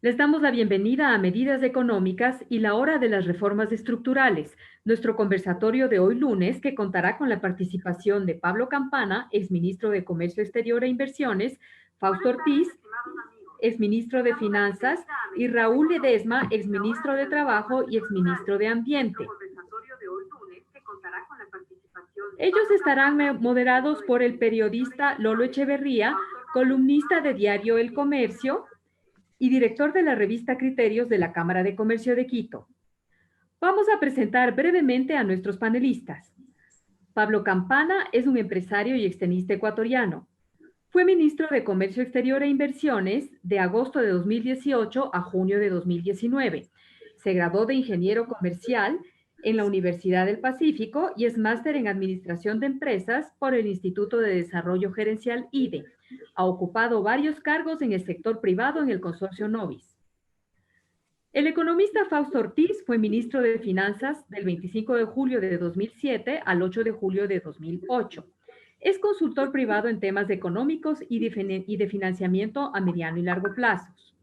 Les damos la bienvenida a Medidas Económicas y la Hora de las Reformas Estructurales, nuestro conversatorio de hoy lunes que contará con la participación de Pablo Campana, exministro de Comercio Exterior e Inversiones, Fausto Ortiz, exministro de Finanzas, y Raúl Ledesma, exministro de Trabajo y exministro de Ambiente. Ellos estarán moderados por el periodista Lolo Echeverría, columnista de Diario El Comercio y director de la revista Criterios de la Cámara de Comercio de Quito. Vamos a presentar brevemente a nuestros panelistas. Pablo Campana es un empresario y extenista ecuatoriano. Fue ministro de Comercio Exterior e Inversiones de agosto de 2018 a junio de 2019. Se graduó de ingeniero comercial en la Universidad del Pacífico y es máster en Administración de Empresas por el Instituto de Desarrollo Gerencial IDE. Ha ocupado varios cargos en el sector privado en el consorcio Novis. El economista Fausto Ortiz fue ministro de Finanzas del 25 de julio de 2007 al 8 de julio de 2008. Es consultor privado en temas económicos y de financiamiento a mediano y largo plazos.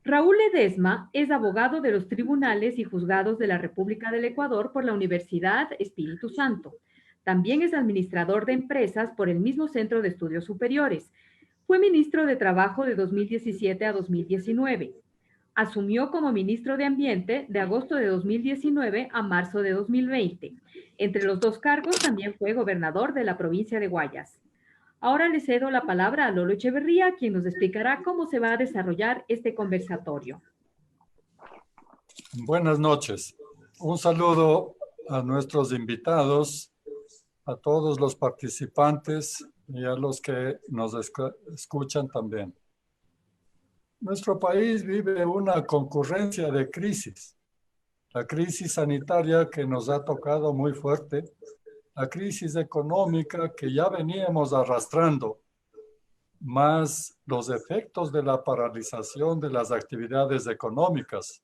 Raúl Ledesma es abogado de los tribunales y juzgados de la República del Ecuador por la Universidad Espíritu Santo. También es administrador de empresas por el mismo Centro de Estudios Superiores. Fue ministro de Trabajo de 2017 a 2019. Asumió como ministro de Ambiente de agosto de 2019 a marzo de 2020. Entre los dos cargos también fue gobernador de la provincia de Guayas. Ahora le cedo la palabra a Lolo Echeverría, quien nos explicará cómo se va a desarrollar este conversatorio. Buenas noches. Un saludo a nuestros invitados, a todos los participantes y a los que nos escuchan también. Nuestro país vive una concurrencia de crisis. La crisis sanitaria que nos ha tocado muy fuerte, la crisis económica que ya veníamos arrastrando, más los efectos de la paralización de las actividades económicas.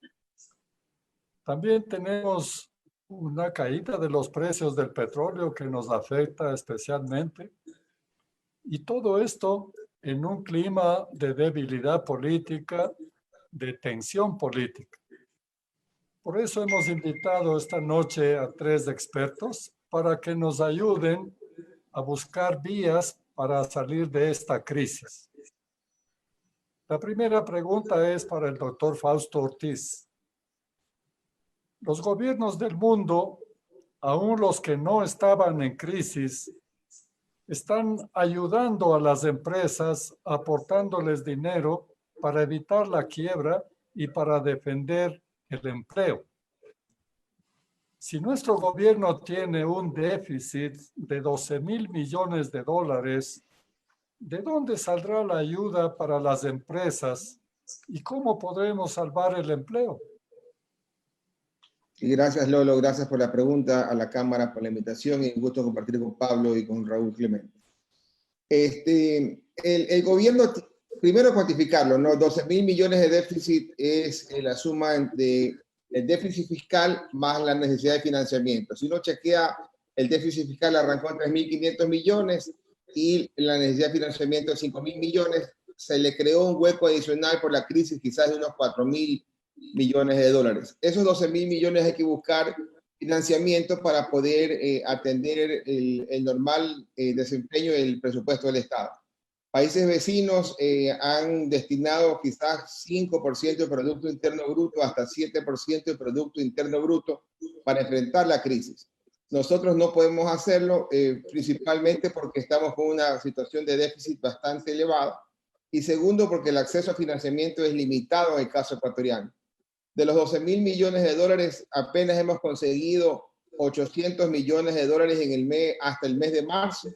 También tenemos una caída de los precios del petróleo que nos afecta especialmente. Y todo esto en un clima de debilidad política, de tensión política. Por eso hemos invitado esta noche a 3 expertos para que nos ayuden a buscar vías para salir de esta crisis. La primera pregunta es para el doctor Fausto Ortiz. Los gobiernos del mundo, aún los que no estaban en crisis, están ayudando a las empresas, aportándoles dinero para evitar la quiebra y para defender el empleo. Si nuestro gobierno tiene un déficit de 12,000 millones de dólares, ¿de dónde saldrá la ayuda para las empresas y cómo podremos salvar el empleo? Y gracias, Lolo, gracias por la pregunta, a la Cámara por la invitación y un gusto compartir con Pablo y con Raúl Clemente. El gobierno, primero cuantificarlo, ¿no? 12,000 millones de déficit es la suma de el déficit fiscal más la necesidad de financiamiento. Si uno chequea, el déficit fiscal arrancó en 3.500 millones y la necesidad de financiamiento de 5.000 millones, se le creó un hueco adicional por la crisis, quizás de unos 4.000 millones de dólares. Esos 12,000 millones hay que buscar financiamiento para poder atender el normal desempeño del presupuesto del Estado. Países vecinos han destinado quizás 5% del Producto Interno Bruto hasta 7% del Producto Interno Bruto para enfrentar la crisis. Nosotros no podemos hacerlo principalmente porque estamos con una situación de déficit bastante elevada y segundo porque el acceso a financiamiento es limitado en el caso ecuatoriano. De los 12,000 millones de dólares, apenas hemos conseguido 800 millones de dólares en el mes, hasta el mes de marzo,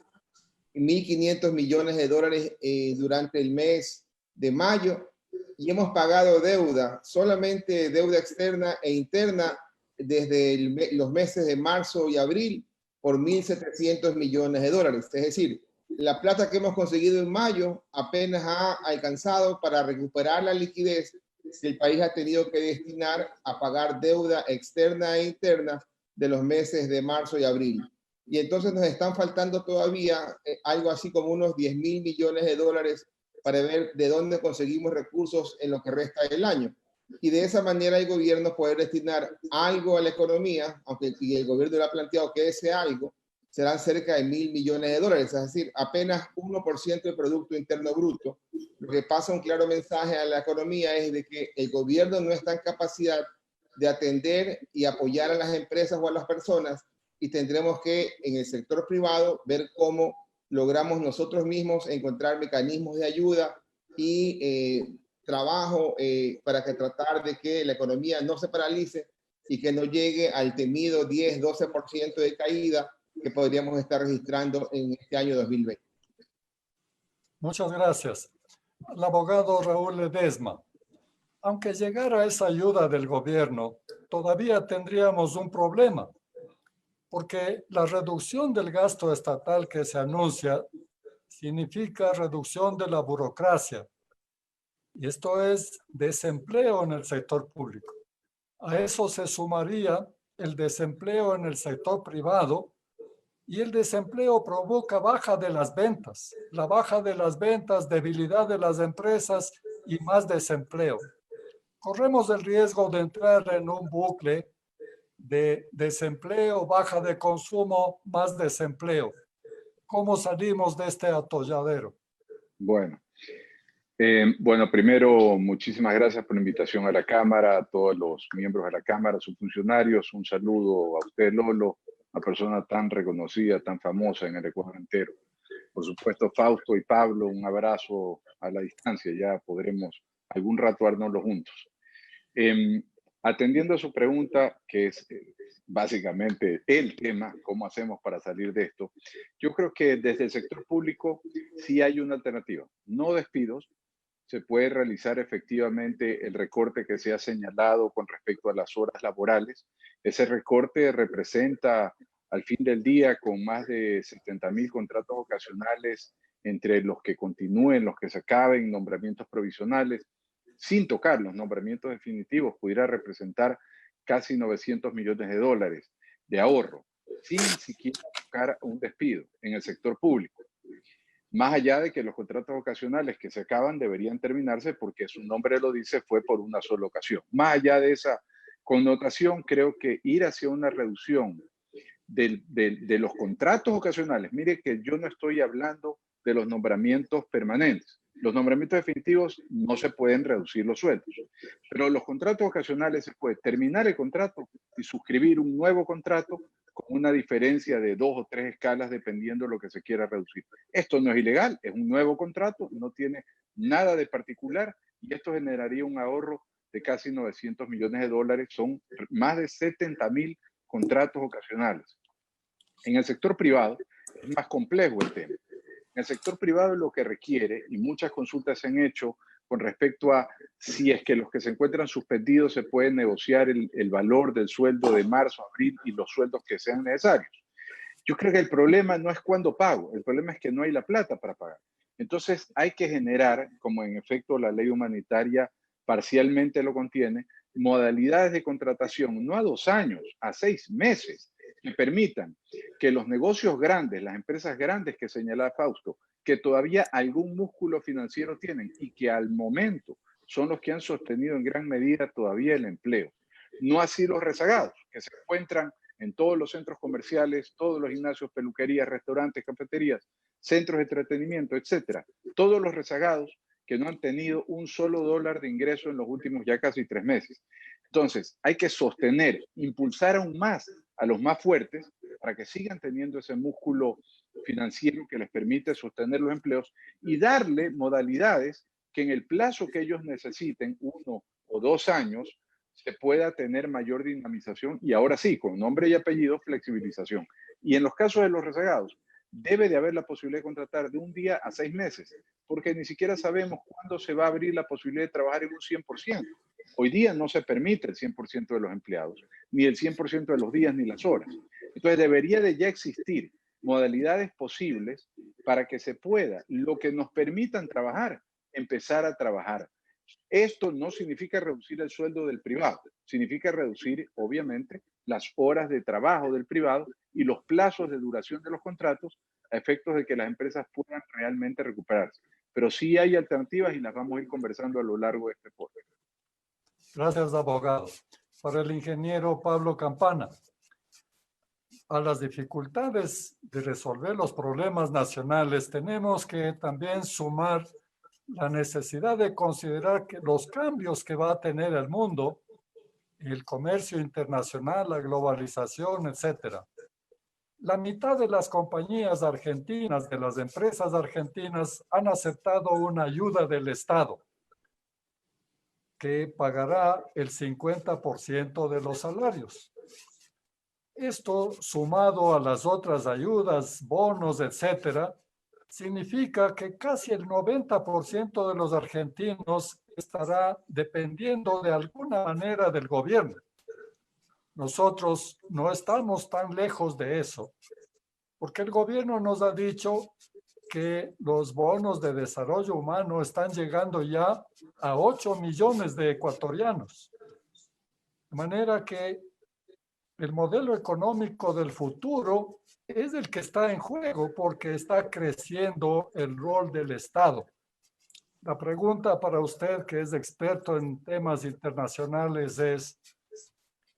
y 1.500 millones de dólares durante el mes de mayo, y hemos pagado deuda, solamente deuda externa e interna, desde los meses de marzo y abril, por 1.700 millones de dólares. Es decir, la plata que hemos conseguido en mayo apenas ha alcanzado para recuperar la liquidez que el país ha tenido que destinar a pagar deuda externa e interna de los meses de marzo y abril. Y entonces nos están faltando todavía algo así como unos 10,000 millones de dólares para ver de dónde conseguimos recursos en lo que resta del año. Y de esa manera el gobierno puede destinar algo a la economía, aunque y el gobierno lo ha planteado que ese algo serán cerca de $1.000 millones, es decir, apenas 1% del Producto Interno Bruto. Lo que pasa un claro mensaje a la economía es de que el gobierno no está en capacidad de atender y apoyar a las empresas o a las personas, y tendremos que en el sector privado ver cómo logramos nosotros mismos encontrar mecanismos de ayuda y trabajo para que tratar de que la economía no se paralice y que no llegue al temido 10-12% de caída que podríamos estar registrando en este año 2020. Muchas gracias. El abogado Raúl Ledesma. Aunque llegara esa ayuda del gobierno, todavía tendríamos un problema, porque la reducción del gasto estatal que se anuncia significa reducción de la burocracia, y esto es desempleo en el sector público. A eso se sumaría el desempleo en el sector privado, y el desempleo provoca baja de las ventas. La baja de las ventas, debilidad de las empresas y más desempleo. Corremos el riesgo de entrar en un bucle de desempleo, baja de consumo, más desempleo. ¿Cómo salimos de este atolladero? Bueno, primero, muchísimas gracias por la invitación a la Cámara, a todos los miembros de la Cámara, a sus funcionarios. Un saludo a usted, Lolo, una persona tan reconocida, tan famosa en el Ecuador entero. Por supuesto, Fausto y Pablo, un abrazo a la distancia. Ya podremos algún rato darnoslo juntos. Atendiendo a su pregunta, que es básicamente el tema, ¿cómo hacemos para salir de esto? Yo creo que desde el sector público sí hay una alternativa. No despidos, se puede realizar efectivamente el recorte que se ha señalado con respecto a las horas laborales. Ese recorte representa al fin del día con más de 70.000 contratos ocasionales entre los que continúen, los que se acaben, nombramientos provisionales, sin tocar los nombramientos definitivos, pudiera representar casi $900 millones de ahorro, sin siquiera tocar un despido en el sector público. Más allá de que los contratos ocasionales que se acaban deberían terminarse porque su nombre lo dice, fue por una sola ocasión. Más allá de esa connotación, creo que ir hacia una reducción de los contratos ocasionales. Mire que yo no estoy hablando de los nombramientos permanentes. Los nombramientos definitivos no se pueden reducir los sueldos, pero los contratos ocasionales se puede terminar el contrato y suscribir un nuevo contrato con una diferencia de 2 o 3 escalas dependiendo de lo que se quiera reducir. Esto no es ilegal, es un nuevo contrato, no tiene nada de particular y esto generaría un ahorro de casi $900 millones. Son más de 70.000 contratos ocasionales. En el sector privado es más complejo el tema. En el sector privado lo que requiere, y muchas consultas se han hecho con respecto a si es que los que se encuentran suspendidos se puede negociar el valor del sueldo de marzo, abril y los sueldos que sean necesarios. Yo creo que el problema no es cuándo pago, el problema es que no hay la plata para pagar. Entonces hay que generar, como en efecto la ley humanitaria parcialmente lo contiene, modalidades de contratación, no a 2 años, a 6 meses, que permitan que los negocios grandes, las empresas grandes que señala Fausto, que todavía algún músculo financiero tienen y que al momento son los que han sostenido en gran medida todavía el empleo. No así los rezagados, que se encuentran en todos los centros comerciales, todos los gimnasios, peluquerías, restaurantes, cafeterías, centros de entretenimiento, etcétera. Todos los rezagados que no han tenido un solo dólar de ingreso en los últimos ya casi 3 meses. Entonces, hay que sostener, impulsar aún más a los más fuertes para que sigan teniendo ese músculo financiero que les permite sostener los empleos y darle modalidades que en el plazo que ellos necesiten, 1 o 2 años, se pueda tener mayor dinamización y ahora sí, con nombre y apellido, flexibilización. Y en los casos de los rezagados, debe de haber la posibilidad de contratar de 1 día a 6 meses, porque ni siquiera sabemos cuándo se va a abrir la posibilidad de trabajar en un 100%. Hoy día no se permite el 100% de los empleados, ni el 100% de los días ni las horas. Entonces debería de ya existir modalidades posibles para que se pueda, lo que nos permitan trabajar, empezar a trabajar. Esto no significa reducir el sueldo del privado, significa reducir, obviamente, las horas de trabajo del privado y los plazos de duración de los contratos a efectos de que las empresas puedan realmente recuperarse. Pero sí hay alternativas y las vamos a ir conversando a lo largo de este foro. Gracias, abogado. Para el ingeniero Pablo Campana, a las dificultades de resolver los problemas nacionales tenemos que también sumar la necesidad de considerar que los cambios que va a tener el mundo, el comercio internacional, la globalización, etcétera. La mitad de las compañías argentinas, de las empresas argentinas, han aceptado una ayuda del Estado que pagará el 50% de los salarios. Esto, sumado a las otras ayudas, bonos, etcétera, significa que casi el 90% de los argentinos estará dependiendo de alguna manera del gobierno. Nosotros no estamos tan lejos de eso, porque el gobierno nos ha dicho que los bonos de desarrollo humano están llegando ya a 8 millones de ecuatorianos. De manera que el modelo económico del futuro es el que está en juego porque está creciendo el rol del Estado. La pregunta para usted, que es experto en temas internacionales, es: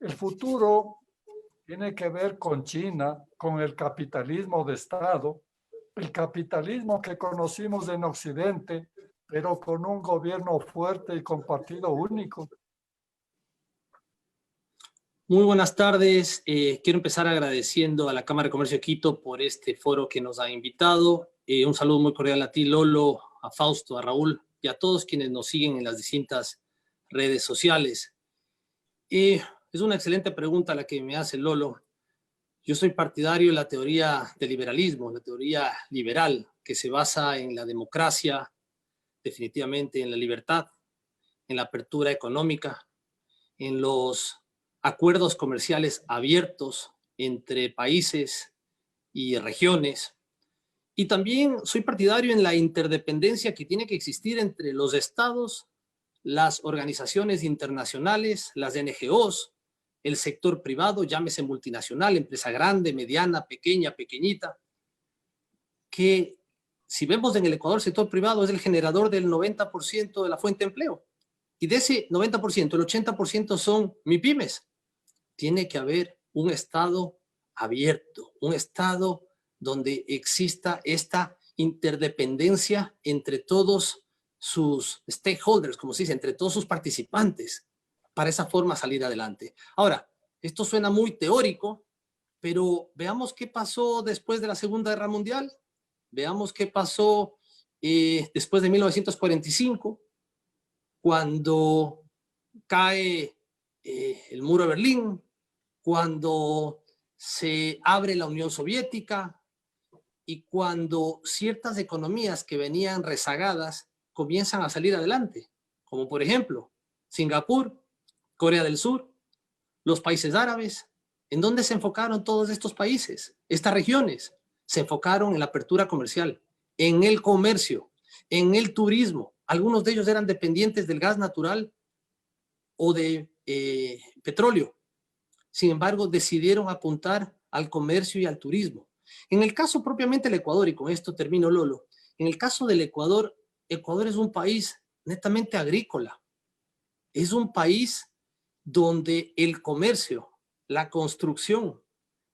¿el futuro tiene que ver con China, con el capitalismo de Estado, el capitalismo que conocimos en Occidente, pero con un gobierno fuerte y con partido único? Muy buenas tardes. Quiero empezar agradeciendo a la Cámara de Comercio de Quito por este foro que nos ha invitado. Un saludo muy cordial a ti, Lolo, a Fausto, a Raúl y a todos quienes nos siguen en las distintas redes sociales. Es una excelente pregunta la que me hace Lolo. Yo soy partidario de la teoría del liberalismo, la teoría liberal, que se basa en la democracia, definitivamente en la libertad, en la apertura económica, en los acuerdos comerciales abiertos entre países y regiones. Y también soy partidario en la interdependencia que tiene que existir entre los estados, las organizaciones internacionales, las NGOs, el sector privado, llámese multinacional, empresa grande, mediana, pequeña, pequeñita, que si vemos en el Ecuador, el sector privado es el generador del 90% de la fuente de empleo. Y de ese 90%, el 80% son MIPYMES. Tiene que haber un Estado abierto, un Estado donde exista esta interdependencia entre todos sus stakeholders, como se dice, entre todos sus participantes, para esa forma salir adelante. Ahora, esto suena muy teórico, pero veamos qué pasó después de la Segunda Guerra Mundial, veamos qué pasó después de 1945, cuando cae el muro de Berlín, cuando se abre la Unión Soviética y cuando ciertas economías que venían rezagadas comienzan a salir adelante, como por ejemplo Singapur, Corea del Sur, los países árabes. ¿En dónde se enfocaron todos estos países? Estas regiones se enfocaron en la apertura comercial, en el comercio, en el turismo. Algunos de ellos eran dependientes del gas natural o de petróleo. Sin embargo, decidieron apuntar al comercio y al turismo. En el caso propiamente del Ecuador, y con esto termino, Lolo, en el caso del Ecuador, Ecuador es un país netamente agrícola. Es un país donde el comercio, la construcción,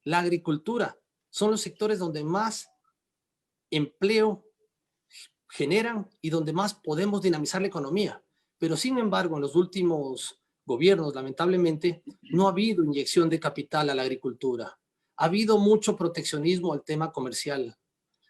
la agricultura son los sectores donde más empleo generan y donde más podemos dinamizar la economía. Pero sin embargo, en los últimos gobiernos, lamentablemente, no ha habido inyección de capital a la agricultura. Ha habido mucho proteccionismo al tema comercial.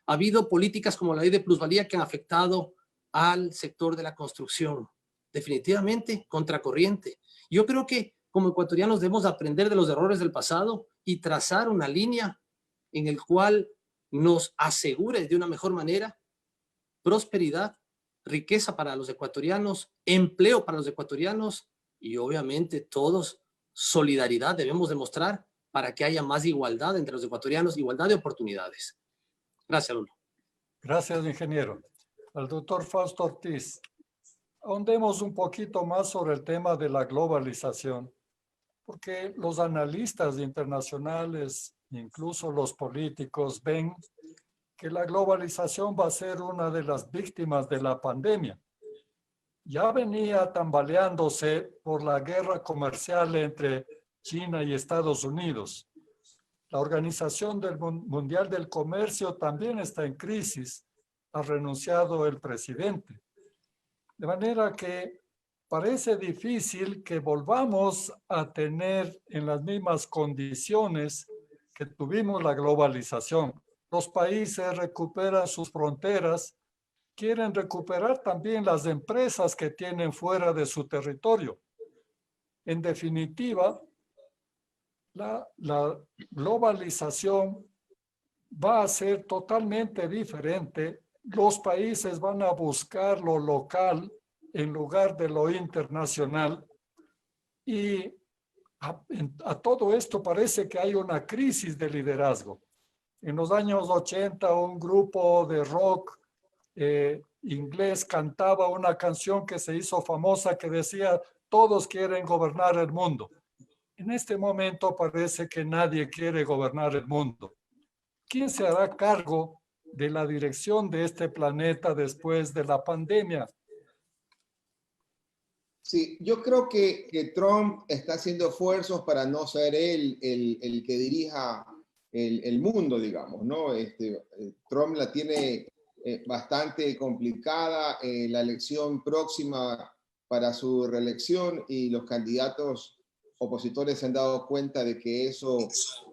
Ha habido políticas como la ley de plusvalía que han afectado al sector de la construcción. Definitivamente, contracorriente. Yo creo que como ecuatorianos debemos aprender de los errores del pasado y trazar una línea en el cual nos asegure de una mejor manera prosperidad, riqueza para los ecuatorianos, empleo para los ecuatorianos y obviamente todos solidaridad debemos demostrar para que haya más igualdad entre los ecuatorianos, igualdad de oportunidades. Gracias, Lolo. Gracias, ingeniero. Al doctor Fausto Ortiz, ahondemos un poquito más sobre el tema de la globalización, porque los analistas internacionales, incluso los políticos, ven que la globalización va a ser una de las víctimas de la pandemia. Ya venía tambaleándose por la guerra comercial entre China y Estados Unidos. La Organización Mundial del Comercio también está en crisis. Ha renunciado el presidente. De manera que parece difícil que volvamos a tener en las mismas condiciones que tuvimos la globalización. Los países recuperan sus fronteras, quieren recuperar también las empresas que tienen fuera de su territorio. En definitiva, la globalización va a ser totalmente diferente. Los países van a buscar lo local en lugar de lo internacional. Y a todo esto parece que hay una crisis de liderazgo. En los años 80, un grupo de rock inglés cantaba una canción que se hizo famosa que decía: todos quieren gobernar el mundo. En este momento parece que nadie quiere gobernar el mundo. ¿Quién se hará cargo de la dirección de este planeta después de la pandemia? Sí, yo creo que Trump está haciendo esfuerzos para no ser él el que dirija el mundo, digamos, ¿no? Trump la tiene bastante complicada, la elección próxima para su reelección, y los candidatos opositores se han dado cuenta de que eso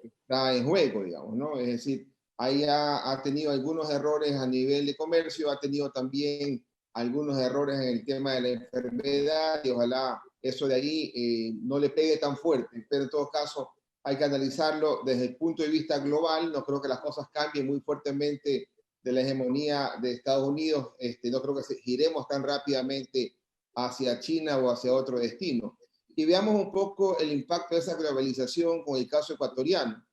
está en juego, digamos, ¿no? Es decir, ahí ha tenido algunos errores a nivel de comercio, ha tenido también algunos errores en el tema de la enfermedad, y ojalá eso de ahí no le pegue tan fuerte, pero en todo caso hay que analizarlo desde el punto de vista global. No creo que las cosas cambien muy fuertemente de la hegemonía de Estados Unidos. No creo que giremos tan rápidamente hacia China o hacia otro destino. Y veamos un poco el impacto de esa globalización con el caso ecuatoriano.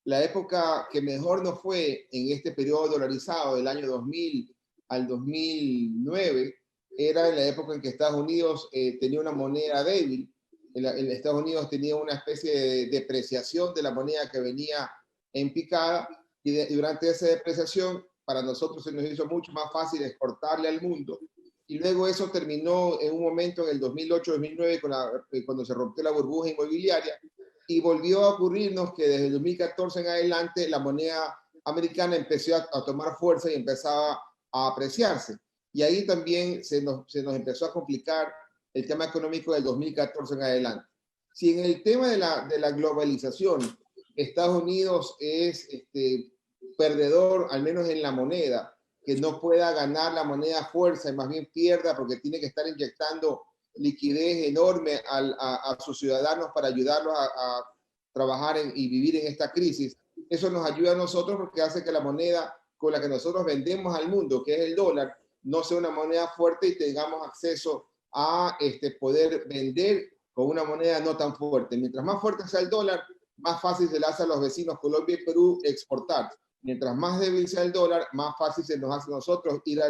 La época que mejor nos fue en este periodo dolarizado del año 2000 al 2009 era en la época en que Estados Unidos tenía una moneda débil. En Estados Unidos tenía una especie de depreciación de la moneda que venía en picada, y durante esa depreciación para nosotros se nos hizo mucho más fácil exportarle al mundo. Y luego eso terminó en un momento en el 2008-2009 cuando se rompió la burbuja inmobiliaria, y volvió a ocurrirnos que desde el 2014 en adelante la moneda americana empezó a tomar fuerza y empezaba a apreciarse. Y ahí también se nos empezó a complicar el tema económico del 2014 en adelante. Si en el tema de la globalización Estados Unidos es perdedor, al menos en la moneda, que no pueda ganar la moneda a fuerza y más bien pierda porque tiene que estar inyectando liquidez enorme a sus ciudadanos para ayudarlos a trabajar y vivir en esta crisis, eso nos ayuda a nosotros porque hace que la moneda con la que nosotros vendemos al mundo, que es el dólar, no sea una moneda fuerte y tengamos acceso a poder vender con una moneda no tan fuerte. Mientras más fuerte sea el dólar, más fácil se le hace a los vecinos Colombia y Perú exportar. Mientras más débil sea el dólar, más fácil se nos hace a nosotros ir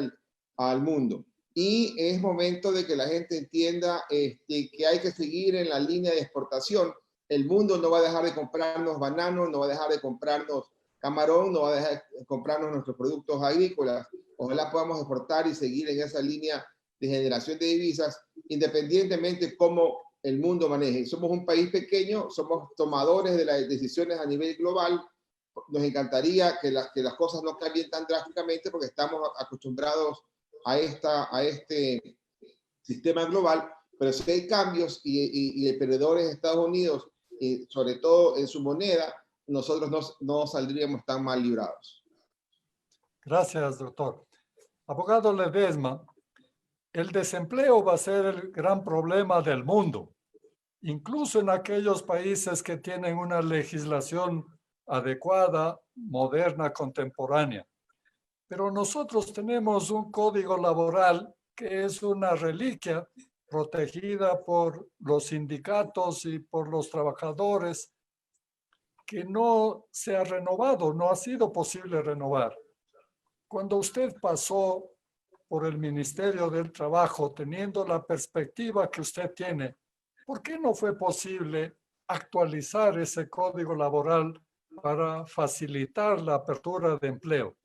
al mundo. Y es momento de que la gente entienda que hay que seguir en la línea de exportación. El mundo no va a dejar de comprarnos bananos, no va a dejar de comprarnos camarón, no va a dejar de comprarnos nuestros productos agrícolas. Ojalá podamos exportar y seguir en esa línea de generación de divisas, independientemente de cómo el mundo maneje. Somos un país pequeño, somos tomadores de las decisiones a nivel global. Nos encantaría que las cosas no cambien tan drásticamente porque estamos acostumbrados a este sistema global, pero si hay cambios y el perdedor es Estados Unidos, y sobre todo en su moneda, nosotros no saldríamos tan mal librados. Gracias, doctor. Abogado Ledesma, el desempleo va a ser el gran problema del mundo, incluso en aquellos países que tienen una legislación adecuada, moderna, contemporánea. Pero nosotros tenemos un código laboral que es una reliquia protegida por los sindicatos y por los trabajadores, que no se ha renovado, no ha sido posible renovar. Cuando usted pasó por el Ministerio del Trabajo, teniendo la perspectiva que usted tiene, ¿por qué no fue posible actualizar ese código laboral para facilitar la apertura de empleo?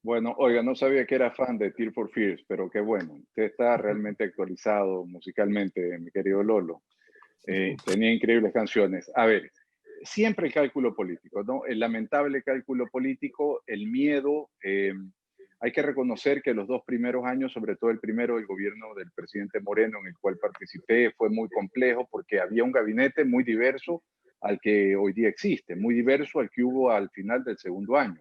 Bueno, oiga, no sabía que era fan de Tears for Fears, pero qué bueno. Usted está realmente actualizado musicalmente, mi querido Lolo. Tenía increíbles canciones. A ver, siempre el cálculo político, ¿no? El lamentable cálculo político, el miedo. Hay que reconocer que los 2 primeros años, sobre todo el primero del gobierno del presidente Moreno, en el cual participé, fue muy complejo porque había un gabinete muy diverso al que hoy día existe, muy diverso al que hubo al final del segundo año.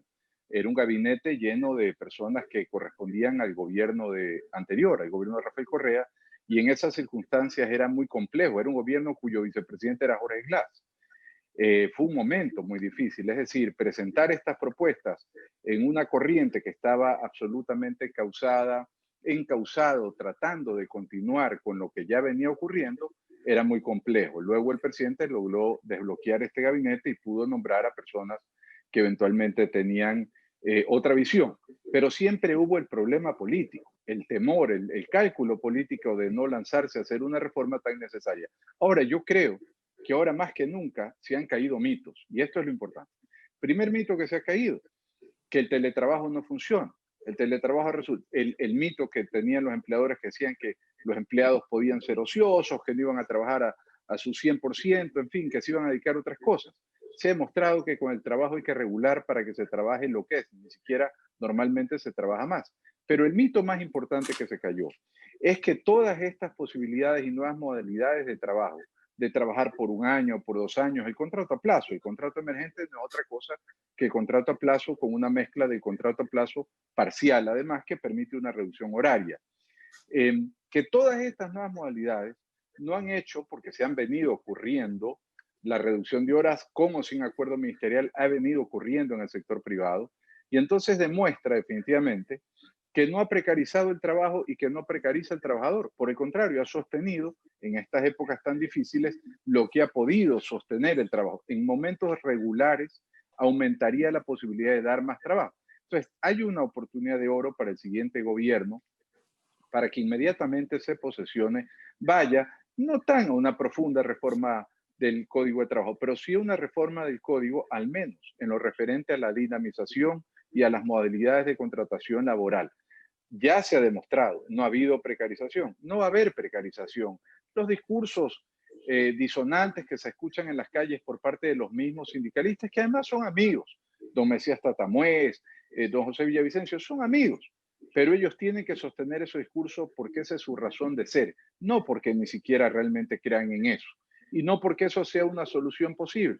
Era un gabinete lleno de personas que correspondían al gobierno anterior, al gobierno de Rafael Correa, y en esas circunstancias era muy complejo. Era un gobierno cuyo vicepresidente era Jorge Glass. Fue un momento muy difícil, es decir, presentar estas propuestas en una corriente que estaba absolutamente encausado, tratando de continuar con lo que ya venía ocurriendo, era muy complejo. Luego el presidente logró desbloquear este gabinete y pudo nombrar a personas que eventualmente tenían otra visión, pero siempre hubo el problema político, el temor, el cálculo político de no lanzarse a hacer una reforma tan necesaria. Ahora, yo creo que ahora más que nunca se han caído mitos, y esto es lo importante. Primer mito que se ha caído, que el teletrabajo no funciona. El teletrabajo resulta, el mito que tenían los empleadores que decían que los empleados podían ser ociosos, que no iban a trabajar a su 100%, en fin, que se iban a dedicar a otras cosas. Se ha demostrado que con el trabajo hay que regular para que se trabaje lo que es, ni siquiera normalmente se trabaja más. Pero el mito más importante que se cayó es que todas estas posibilidades y nuevas modalidades de trabajo, de trabajar por 1 año, por 2 años, el contrato a plazo, el contrato emergente no es otra cosa que el contrato a plazo con una mezcla del contrato a plazo parcial, además que permite una reducción horaria. Que todas estas nuevas modalidades no han hecho, porque se han venido ocurriendo, la reducción de horas con o sin acuerdo ministerial ha venido ocurriendo en el sector privado, y entonces demuestra definitivamente que no ha precarizado el trabajo y que no precariza el trabajador. Por el contrario, ha sostenido en estas épocas tan difíciles lo que ha podido sostener el trabajo. En momentos regulares aumentaría la posibilidad de dar más trabajo. Entonces, hay una oportunidad de oro para el siguiente gobierno para que inmediatamente se posesione, vaya, no tan a una profunda reforma del Código de Trabajo, pero sí una reforma del Código, al menos en lo referente a la dinamización y a las modalidades de contratación laboral. Ya se ha demostrado, no ha habido precarización, no va a haber precarización. Los discursos disonantes que se escuchan en las calles por parte de los mismos sindicalistas, que además son amigos, don Mesías Tatamuez, don José Villavicencio, son amigos, pero ellos tienen que sostener ese discurso porque esa es su razón de ser, no porque ni siquiera realmente crean en eso, y no porque eso sea una solución posible.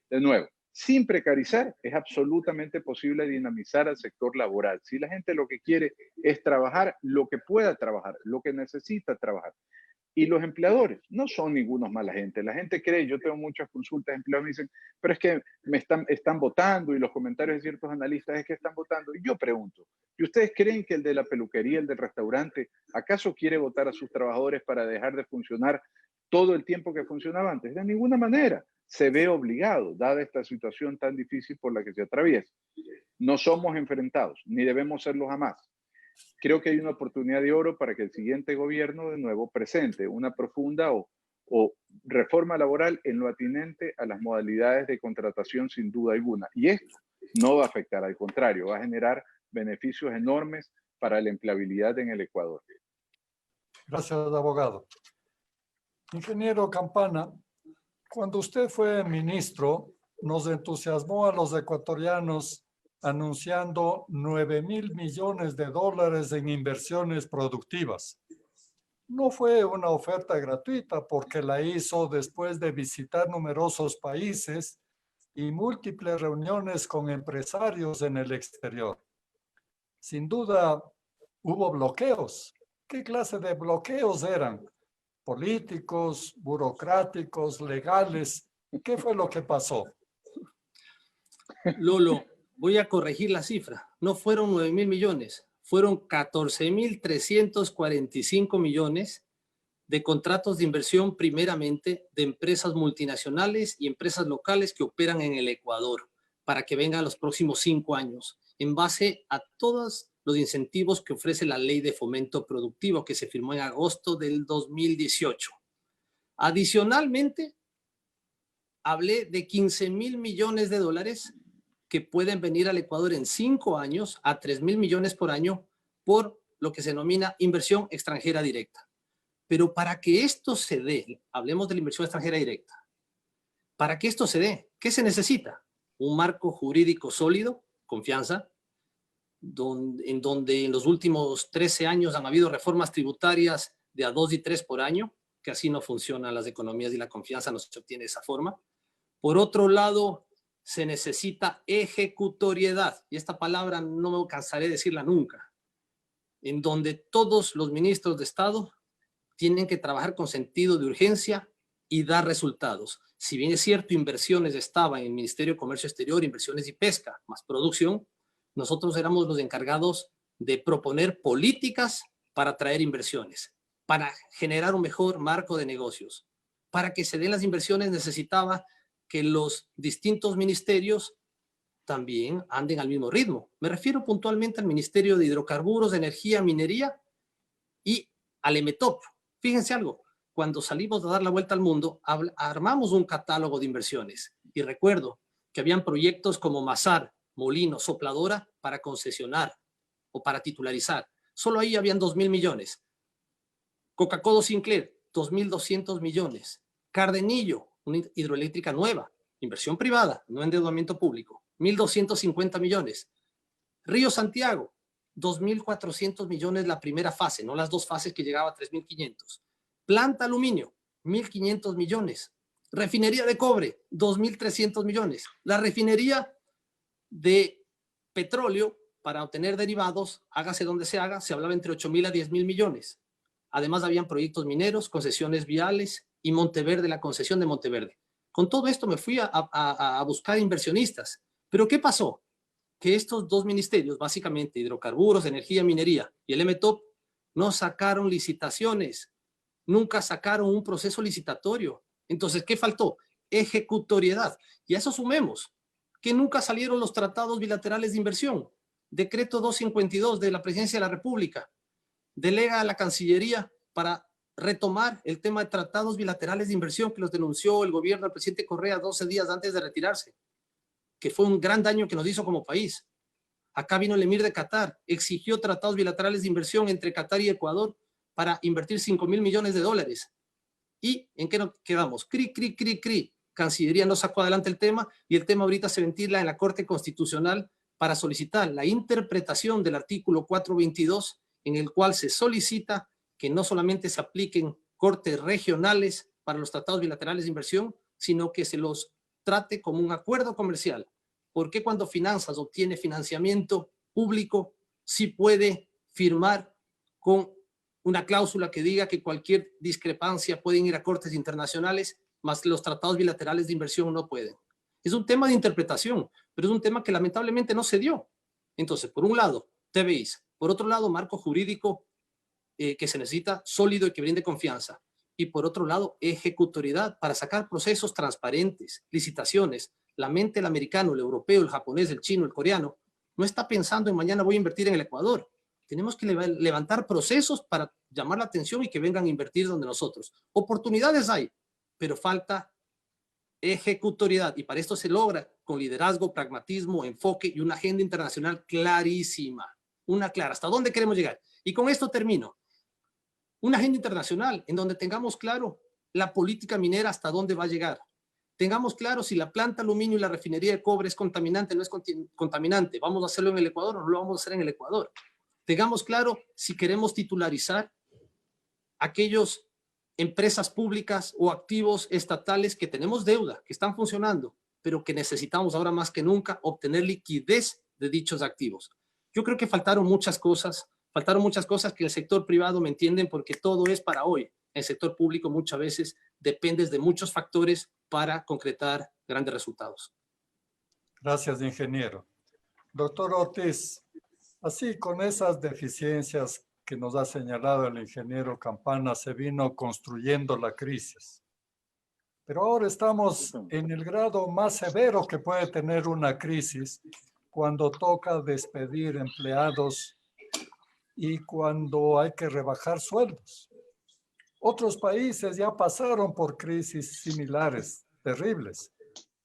De nuevo, sin precarizar, es absolutamente posible dinamizar al sector laboral. Si la gente lo que quiere es trabajar, lo que pueda trabajar, lo que necesita trabajar. Y los empleadores no son ningunos mala gente. La gente cree, yo tengo muchas consultas de empleados, me dicen, pero es que me están votando, y los comentarios de ciertos analistas es que están votando. Y yo pregunto, ¿y ustedes creen que el de la peluquería, el del restaurante, acaso quiere votar a sus trabajadores para dejar de funcionar todo el tiempo que funcionaba antes? De ninguna manera. Se ve obligado, dada esta situación tan difícil por la que se atraviesa. No somos enfrentados, ni debemos serlo jamás. Creo que hay una oportunidad de oro para que el siguiente gobierno de nuevo presente una profunda o reforma laboral en lo atinente a las modalidades de contratación sin duda alguna. Y esto no va a afectar, al contrario, va a generar beneficios enormes para la empleabilidad en el Ecuador. Gracias, abogado. Ingeniero Campana, cuando usted fue ministro, nos entusiasmó a los ecuatorianos anunciando 9.000 millones de dólares en inversiones productivas. No fue una oferta gratuita porque la hizo después de visitar numerosos países y múltiples reuniones con empresarios en el exterior. Sin duda, hubo bloqueos. ¿Qué clase de bloqueos eran? ¿Políticos, burocráticos, legales? ¿Qué fue lo que pasó? Lolo, voy a corregir la cifra. No fueron 9.000 millones, fueron 14.345 millones de contratos de inversión, primeramente de empresas multinacionales y empresas locales que operan en el Ecuador, para que vengan los próximos 5 años, en base a todos los incentivos que ofrece la Ley de Fomento Productivo que se firmó en agosto del 2018. Adicionalmente, hablé de 15.000 millones de dólares que pueden venir al Ecuador en 5 años a 3.000 millones por año por lo que se denomina inversión extranjera directa. Pero para que esto se dé, hablemos de la inversión extranjera directa, para que esto se dé, ¿qué se necesita? Un marco jurídico sólido, confianza, en donde en los últimos 13 años han habido reformas tributarias de a 2 y 3 por año, que así no funcionan las economías y la confianza no se obtiene de esa forma. Por otro lado, se necesita ejecutoriedad, y esta palabra no me cansaré de decirla nunca, en donde todos los ministros de Estado tienen que trabajar con sentido de urgencia y dar resultados. Si bien es cierto, inversiones estaban en el Ministerio de Comercio Exterior, inversiones y pesca, más producción, nosotros éramos los encargados de proponer políticas para atraer inversiones, para generar un mejor marco de negocios. Para que se den las inversiones necesitaba que los distintos ministerios también anden al mismo ritmo. Me refiero puntualmente al Ministerio de Hidrocarburos, Energía, Minería y al EMETOP. Fíjense algo, cuando salimos a dar la vuelta al mundo, armamos un catálogo de inversiones. Y recuerdo que habían proyectos como Masar, Molino, Sopladora para concesionar o para titularizar. Solo ahí habían 2.000 millones. Coca-Cola Sinclair, 2.200 millones. Cardenillo, una hidroeléctrica nueva, inversión privada, no endeudamiento público, 1.250 millones. Río Santiago, 2.400 millones la primera fase, no las dos fases que llegaba a 3.500. Planta aluminio, 1.500 millones. Refinería de cobre, 2.300 millones. La refinería de petróleo para obtener derivados, hágase donde se haga, se hablaba entre 8.000 a 10.000 millones. Además habían proyectos mineros, concesiones viales y Monteverde, la concesión de Monteverde. Con todo esto me fui a buscar inversionistas. ¿Pero qué pasó? Que estos dos ministerios, básicamente hidrocarburos, energía, minería y el EMETOP, no sacaron licitaciones, nunca sacaron un proceso licitatorio. Entonces, ¿qué faltó? Ejecutoriedad. Y a eso sumemos que nunca salieron los tratados bilaterales de inversión. Decreto 252 de la Presidencia de la República delega a la Cancillería para retomar el tema de tratados bilaterales de inversión que los denunció el gobierno del presidente Correa 12 días antes de retirarse, que fue un gran daño que nos hizo como país. Acá vino el emir de Qatar, exigió tratados bilaterales de inversión entre Qatar y Ecuador para invertir 5.000 millones de dólares. ¿Y en qué nos quedamos? Cri. Cancillería no sacó adelante el tema y el tema ahorita se ventila en la Corte Constitucional para solicitar la interpretación del artículo 422, en el cual se solicita que no solamente se apliquen cortes regionales para los tratados bilaterales de inversión, sino que se los trate como un acuerdo comercial. ¿Por qué cuando Finanzas obtiene financiamiento público sí puede firmar con una cláusula que diga que cualquier discrepancia pueden ir a cortes internacionales, más los tratados bilaterales de inversión no pueden? Es un tema de interpretación, pero es un tema que lamentablemente no se dio. Entonces, por un lado, TBIs, por otro lado, marco jurídico que se necesita sólido y que brinde confianza. Y por otro lado, ejecutoriedad para sacar procesos transparentes, licitaciones. La mente del americano, el europeo, el japonés, el chino, el coreano, no está pensando en mañana voy a invertir en el Ecuador. Tenemos que levantar procesos para llamar la atención y que vengan a invertir donde nosotros. Oportunidades hay, pero falta ejecutoriedad. Y para esto se logra con liderazgo, pragmatismo, enfoque y una agenda internacional clarísima. Una clara. ¿Hasta dónde queremos llegar? Y con esto termino. Una agenda internacional en donde tengamos claro la política minera hasta dónde va a llegar. Tengamos claro si la planta aluminio y la refinería de cobre es contaminante o no es contaminante. ¿Vamos a hacerlo en el Ecuador o no lo vamos a hacer en el Ecuador? Tengamos claro si queremos titularizar aquellas empresas públicas o activos estatales que tenemos deuda, que están funcionando, pero que necesitamos ahora más que nunca obtener liquidez de dichos activos. Yo creo que faltaron muchas cosas que el sector privado me entienden porque todo es para hoy. El sector público muchas veces depende de muchos factores para concretar grandes resultados. Gracias, ingeniero. Doctor Ortiz, así con esas deficiencias que nos ha señalado el ingeniero Campana, se vino construyendo la crisis. Pero ahora estamos en el grado más severo que puede tener una crisis, cuando toca despedir empleados y cuando hay que rebajar sueldos. Otros países ya pasaron por crisis similares, terribles.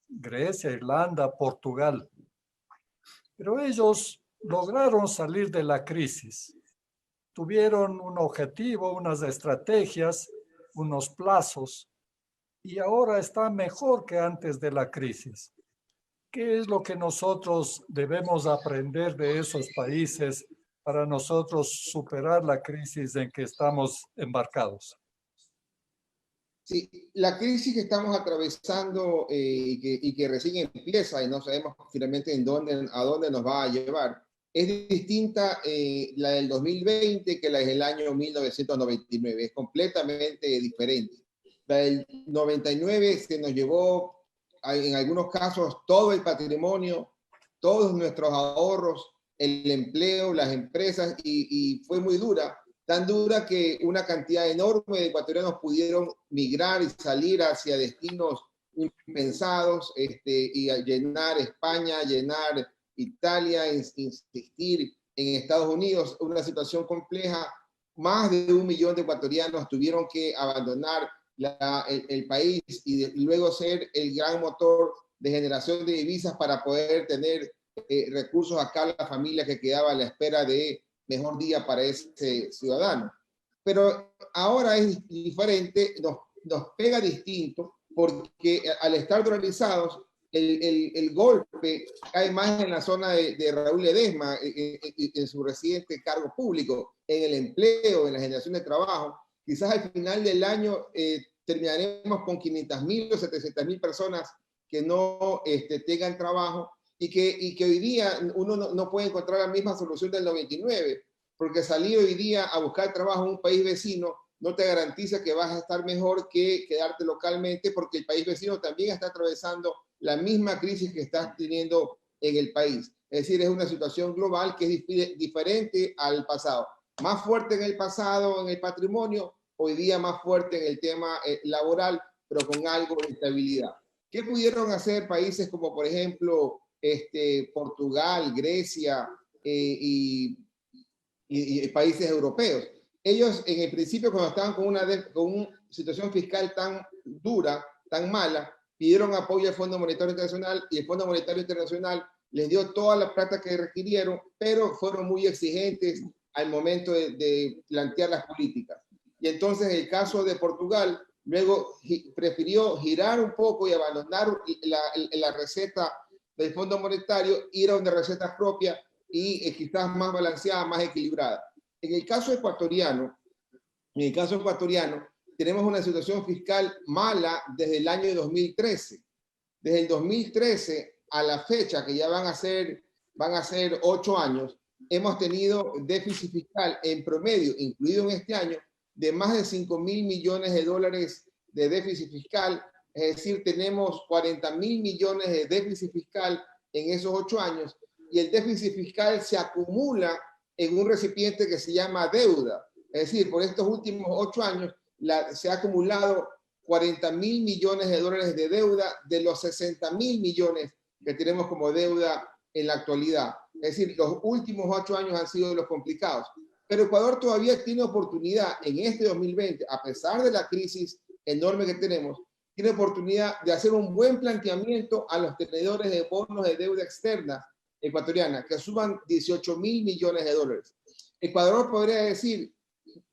Grecia, Irlanda, Portugal. pero ellos lograron salir de la crisis. Tuvieron un objetivo, unas estrategias, unos plazos, y ahora está mejor que antes de la crisis. ¿Qué es lo que nosotros debemos aprender de esos países para nosotros superar la crisis en que estamos embarcados? Sí, la crisis que estamos atravesando y que recién empieza y no sabemos finalmente a dónde nos va a llevar, es distinta la del 2020 que la del año 1999. Es completamente diferente. La del 99 se nos llevó, en algunos casos, todo el patrimonio, todos nuestros ahorros, el empleo, las empresas, y fue muy dura. Tan dura que una cantidad enorme de ecuatorianos pudieron migrar y salir hacia destinos impensados, y a llenar España, llenar Italia, insistir en Estados Unidos, una situación compleja. Más de 1 millón de ecuatorianos tuvieron que abandonar el país y luego ser el gran motor de generación de divisas para poder tener recursos acá a la familia que quedaba a la espera de mejor día para ese ciudadano. Pero ahora es diferente, nos pega distinto, porque al estar dolarizados, el golpe cae más en la zona de Raúl Ledesma, en su reciente cargo público, en el empleo, en la generación de trabajo. Quizás al final del año terminaremos con 500.000 o 700.000 personas que no tengan trabajo, y que hoy día uno no puede encontrar la misma solución del 99, porque salir hoy día a buscar trabajo en un país vecino no te garantiza que vas a estar mejor que quedarte localmente, porque el país vecino también está atravesando la misma crisis que estás teniendo en el país. Es decir, es una situación global que es diferente al pasado. Más fuerte en el pasado, en el patrimonio, hoy día más fuerte en el tema laboral, pero con algo de estabilidad. ¿Qué pudieron hacer países como, por ejemplo, Portugal, Grecia y países europeos? Ellos, en el principio, cuando estaban con una situación fiscal tan dura, tan mala, pidieron apoyo al Fondo Monetario Internacional, y el Fondo Monetario Internacional les dio toda la plata que requirieron, pero fueron muy exigentes al momento de plantear las políticas. Y entonces, en el caso de Portugal, luego prefirió girar un poco y abandonar la receta del Fondo Monetario, ir a una receta propia y quizás más balanceada, más equilibrada. En el caso ecuatoriano, tenemos una situación fiscal mala desde el año 2013. Desde el 2013 a la fecha, que ya van a ser 8 años, hemos tenido déficit fiscal en promedio, incluido en este año, de más de 5.000 millones de dólares de déficit fiscal. Es decir, tenemos 40.000 millones de déficit fiscal en esos 8 años, y el déficit fiscal se acumula en un recipiente que se llama deuda. Es decir, por estos últimos 8 años se ha acumulado 40.000 millones de dólares de deuda de los 60.000 millones que tenemos como deuda en la actualidad. Es decir, los últimos 8 años han sido los complicados. Pero Ecuador todavía tiene oportunidad en este 2020, a pesar de la crisis enorme que tenemos, tiene oportunidad de hacer un buen planteamiento a los tenedores de bonos de deuda externa ecuatoriana, que suban 18.000 millones de dólares. Ecuador podría decir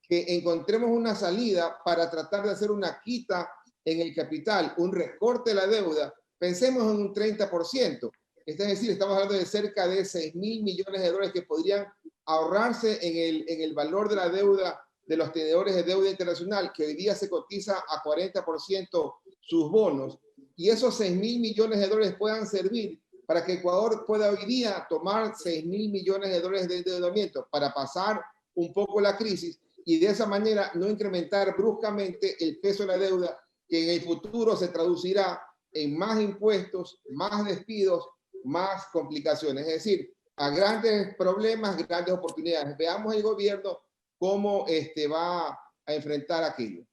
que encontremos una salida para tratar de hacer una quita en el capital, un recorte de la deuda. Pensemos en un 30%. Es decir, estamos hablando de cerca de 6.000 millones de dólares que podrían ahorrarse en el valor de la deuda de los tenedores de deuda internacional, que hoy día se cotiza a 40% sus bonos. Y esos 6.000 millones de dólares puedan servir para que Ecuador pueda hoy día tomar 6.000 millones de dólares de endeudamiento para pasar un poco la crisis, y de esa manera no incrementar bruscamente el peso de la deuda, que en el futuro se traducirá en más impuestos, más despidos, más complicaciones. Es decir, a grandes problemas, grandes oportunidades. Veamos el gobierno cómo va a enfrentar aquello.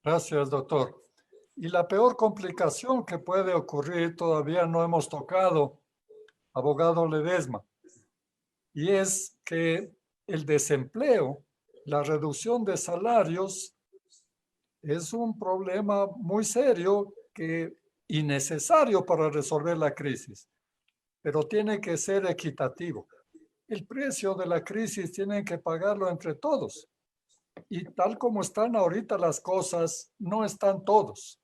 Gracias, doctor. Y la peor complicación que puede ocurrir, todavía no hemos tocado, abogado Ledesma, y es que el desempleo, la reducción de salarios, es un problema muy serio y necesario para resolver la crisis. pero tiene que ser equitativo. El precio de la crisis tienen que pagarlo entre todos. Y tal como están ahorita las cosas, no están todos.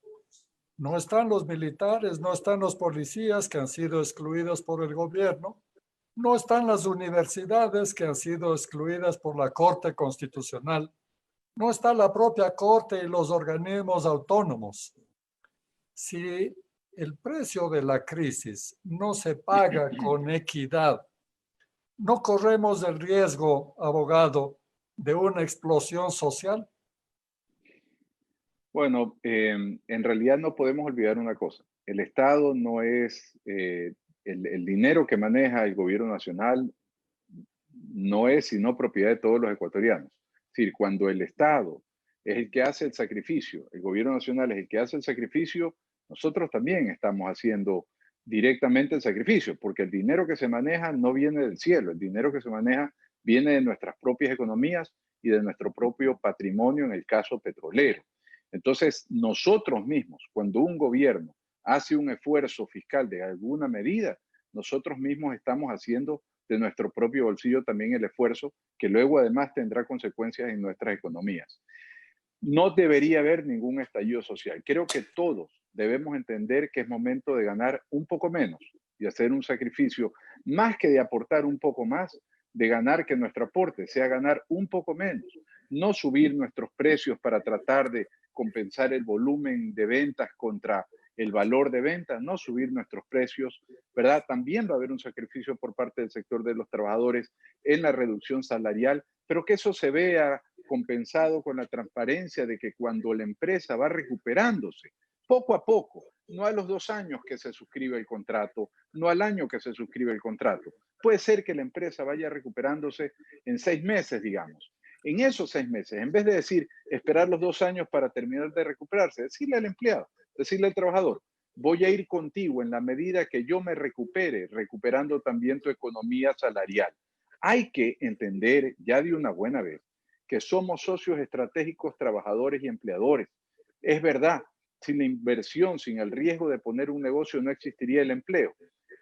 No están los militares, no están los policías que han sido excluidos por el gobierno, no están las universidades que han sido excluidas por la Corte Constitucional, no está la propia Corte y los organismos autónomos. Si el precio de la crisis no se paga con equidad, ¿no corremos el riesgo, abogado, de una explosión social? Bueno, en realidad no podemos olvidar una cosa. El Estado no es el dinero que maneja el gobierno nacional, no es sino propiedad de todos los ecuatorianos. Es decir, cuando el Estado es el que hace el sacrificio, el gobierno nacional es el que hace el sacrificio, nosotros también estamos haciendo directamente el sacrificio, porque el dinero que se maneja no viene del cielo, el dinero que se maneja viene de nuestras propias economías y de nuestro propio patrimonio, en el caso petrolero. Entonces, nosotros mismos, cuando un gobierno hace un esfuerzo fiscal de alguna medida, nosotros mismos estamos haciendo de nuestro propio bolsillo también el esfuerzo, que luego además tendrá consecuencias en nuestras economías. No debería haber ningún estallido social. Creo que todos debemos entender que es momento de ganar un poco menos y hacer un sacrificio, más que de aportar un poco más, de ganar que nuestro aporte sea ganar un poco menos, no subir nuestros precios para tratar de compensar el volumen de ventas contra el valor de ventas, no subir nuestros precios, ¿verdad? También va a haber un sacrificio por parte del sector de los trabajadores en la reducción salarial, pero que eso se vea compensado con la transparencia de que cuando la empresa va recuperándose, poco a poco, no a los 2 años que se suscribe el contrato, no al año que se suscribe el contrato. Puede ser que la empresa vaya recuperándose en 6 meses, digamos. En esos 6 meses, en vez de decir esperar los 2 años para terminar de recuperarse, decirle al empleado, decirle al trabajador, voy a ir contigo en la medida que yo me recupere, recuperando también tu economía salarial. Hay que entender ya de una buena vez que somos socios estratégicos, trabajadores y empleadores. Es verdad, sin la inversión, sin el riesgo de poner un negocio, no existiría el empleo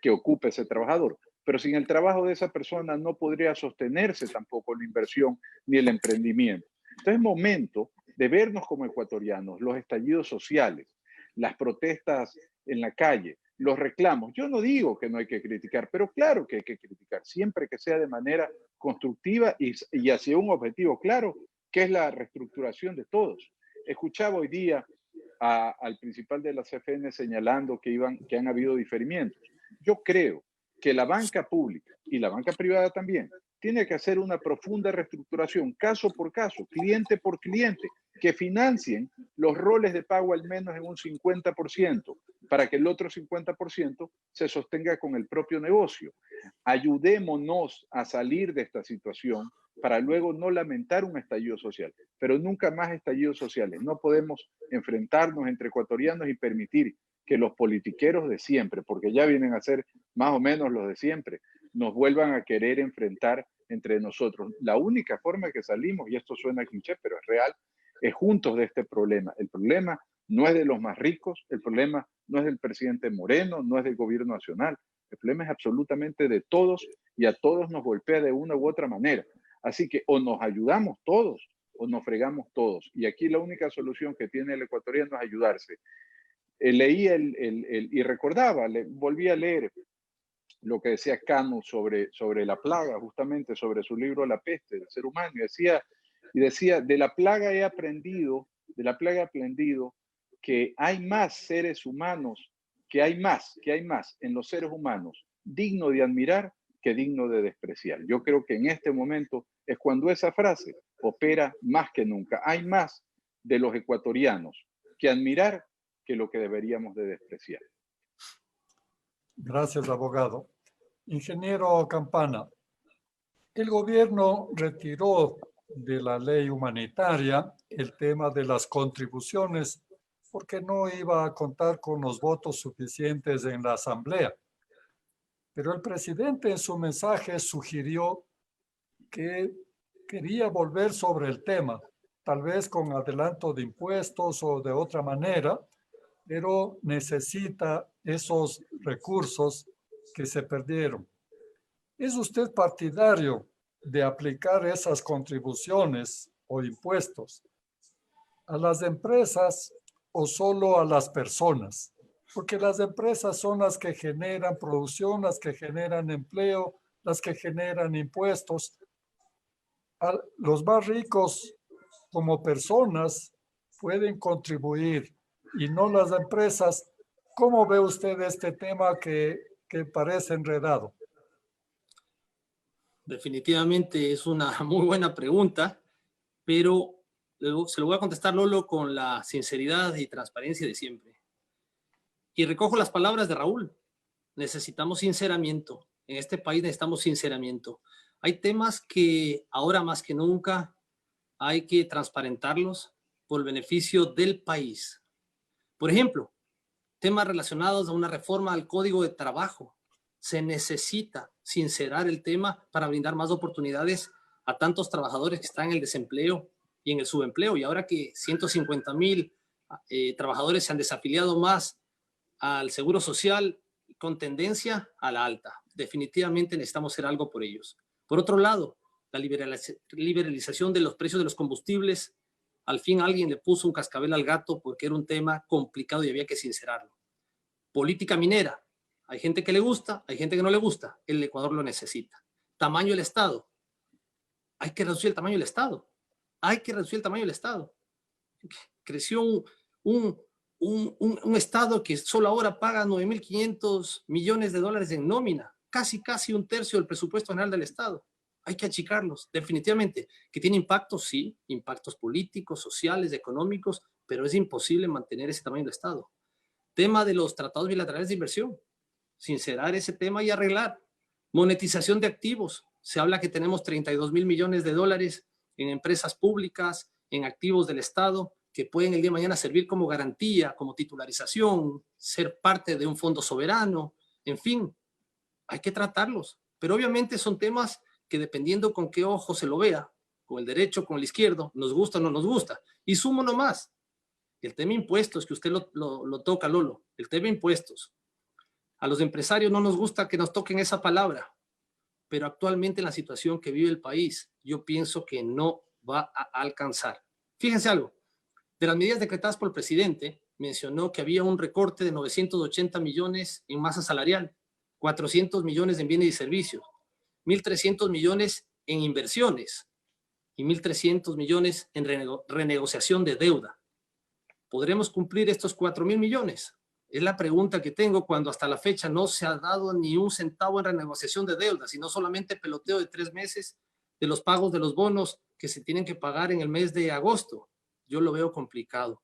que ocupe ese trabajador. Pero sin el trabajo de esa persona no podría sostenerse tampoco la inversión ni el emprendimiento. Entonces es momento de vernos como ecuatorianos, los estallidos sociales, las protestas en la calle, los reclamos. Yo no digo que no hay que criticar, pero claro que hay que criticar, siempre que sea de manera constructiva y hacia un objetivo claro, que es la reestructuración de todos. Escuchaba hoy día al principal de la CFN señalando que han habido diferimientos. Yo creo que la banca pública y la banca privada también tiene que hacer una profunda reestructuración, caso por caso, cliente por cliente, que financien los roles de pago al menos en un 50%, para que el otro 50% se sostenga con el propio negocio. Ayudémonos a salir de esta situación para luego no lamentar un estallido social, pero nunca más estallidos sociales. No podemos enfrentarnos entre ecuatorianos y permitir que los politiqueros de siempre, porque ya vienen a ser más o menos los de siempre, nos vuelvan a querer enfrentar entre nosotros. La única forma que salimos, y esto suena cliché, pero es real, es juntos de este problema. El problema no es de los más ricos, el problema no es del presidente Moreno, no es del gobierno nacional, el problema es absolutamente de todos y a todos nos golpea de una u otra manera. Así que o nos ayudamos todos o nos fregamos todos. Y aquí la única solución que tiene el ecuatoriano es ayudarse. Leí y recordaba, volví a leer lo que decía Camus sobre la plaga, justamente sobre su libro La peste del ser humano, y decía, de la plaga he aprendido que hay más seres humanos, que hay más en los seres humanos digno de admirar que digno de despreciar. Yo creo que en este momento es cuando esa frase opera más que nunca. Hay más de los ecuatorianos que admirar que lo que deberíamos de despreciar. Gracias, abogado. Ingeniero Campana, el gobierno retiró de la ley humanitaria el tema de las contribuciones porque no iba a contar con los votos suficientes en la Asamblea. Pero el presidente en su mensaje sugirió que quería volver sobre el tema, tal vez con adelanto de impuestos o de otra manera, pero necesita esos recursos que se perdieron. ¿Es usted partidario de aplicar esas contribuciones o impuestos a las empresas o solo a las personas? Porque las empresas son las que generan producción, las que generan empleo, las que generan impuestos. Los más ricos como personas pueden contribuir y no las empresas. ¿Cómo ve usted este tema que parece enredado? Definitivamente es una muy buena pregunta, pero se lo voy a contestar, Lolo, con la sinceridad y transparencia de siempre. Y recojo las palabras de Raúl. Necesitamos sinceramiento. En este país necesitamos sinceramiento. Hay temas que ahora más que nunca hay que transparentarlos por el beneficio del país. Por ejemplo, temas relacionados a una reforma al Código de Trabajo. Se necesita sincerar el tema para brindar más oportunidades a tantos trabajadores que están en el desempleo y en el subempleo. Y ahora que 150,000 trabajadores se han desafiliado más al Seguro Social con tendencia a la alta. Definitivamente necesitamos hacer algo por ellos. Por otro lado, la liberalización de los precios de los combustibles. Al fin alguien le puso un cascabel al gato porque era un tema complicado y había que sincerarlo. Política minera. Hay gente que le gusta, hay gente que no le gusta. El Ecuador lo necesita. Tamaño del Estado. Hay que reducir el tamaño del Estado. Hay que reducir el tamaño del Estado. Creció un Estado que solo ahora paga 9.500 millones de dólares en nómina. Casi un tercio del presupuesto general del Estado. Hay que achicarlos, definitivamente. ¿Que tiene impactos? Sí, impactos políticos, sociales, económicos, pero es imposible mantener ese tamaño del Estado. Tema de los tratados bilaterales de inversión. Sincerar ese tema y arreglar. Monetización de activos. Se habla que tenemos 32,000 millones de dólares en empresas públicas, en activos del Estado, que pueden el día de mañana servir como garantía, como titularización, ser parte de un fondo soberano. En fin, hay que tratarlos. Pero obviamente son temas que dependiendo con qué ojo se lo vea, con el derecho, con el izquierdo, nos gusta o no nos gusta. Y sumo nomás, el tema impuestos, que usted lo toca, Lolo, el tema impuestos. A los empresarios no nos gusta que nos toquen esa palabra, pero actualmente en la situación que vive el país, yo pienso que no va a alcanzar. Fíjense algo, de las medidas decretadas por el presidente, mencionó que había un recorte de 980 millones en masa salarial, 400 millones en bienes y servicios, 1.300 millones en inversiones y 1.300 millones en renegociación de deuda. ¿Podremos cumplir estos 4.000 millones? Es la pregunta que tengo cuando hasta la fecha no se ha dado ni un centavo en renegociación de deuda, sino solamente peloteo de 3 meses de los pagos de los bonos que se tienen que pagar en el mes de agosto. Yo lo veo complicado.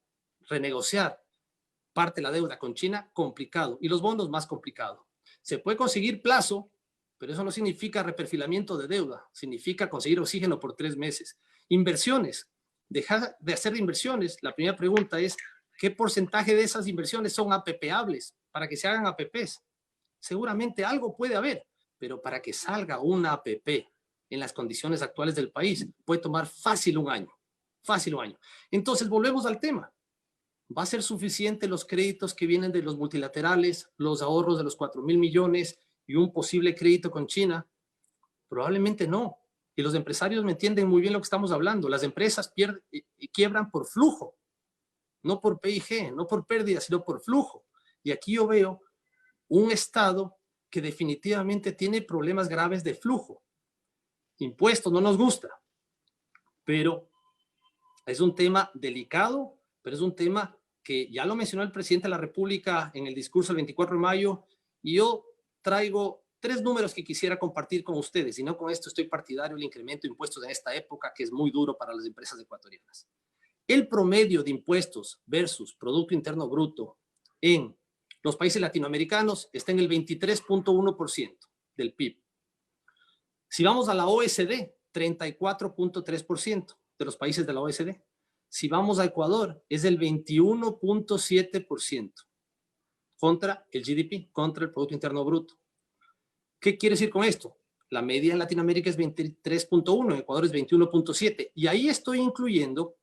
Renegociar parte de la deuda con China, complicado. Y los bonos, más complicado. Se puede conseguir plazo, pero eso no significa reperfilamiento de deuda, significa conseguir oxígeno por 3 meses. Inversiones, dejar de hacer inversiones. La primera pregunta es, ¿qué porcentaje de esas inversiones son APPables para que se hagan APPs? Seguramente algo puede haber, pero para que salga una APP en las condiciones actuales del país, puede tomar fácil un año. Entonces, volvemos al tema. ¿Va a ser suficiente los créditos que vienen de los multilaterales, los ahorros de los 4.000 millones y un posible crédito con China? Probablemente no. Y los empresarios me entienden muy bien lo que estamos hablando. Las empresas quiebran por flujo, no por PIG, no por pérdida, sino por flujo. Y aquí yo veo un Estado que definitivamente tiene problemas graves de flujo. Impuestos no nos gusta, pero es un tema delicado, pero es un tema que ya lo mencionó el presidente de la República en el discurso del 24 de mayo, y yo traigo 3 números que quisiera compartir con ustedes, y no con esto estoy partidario del incremento de impuestos en esta época, que es muy duro para las empresas ecuatorianas. El promedio de impuestos versus Producto Interno Bruto en los países latinoamericanos está en el 23.1% del PIB. Si vamos a la OECD, 34.3% de los países de la OECD. Si vamos a Ecuador, es el 21.7% contra el GDP, contra el Producto Interno Bruto. ¿Qué quiere decir con esto? La media en Latinoamérica es 23.1, en Ecuador es 21.7, y ahí estoy incluyendo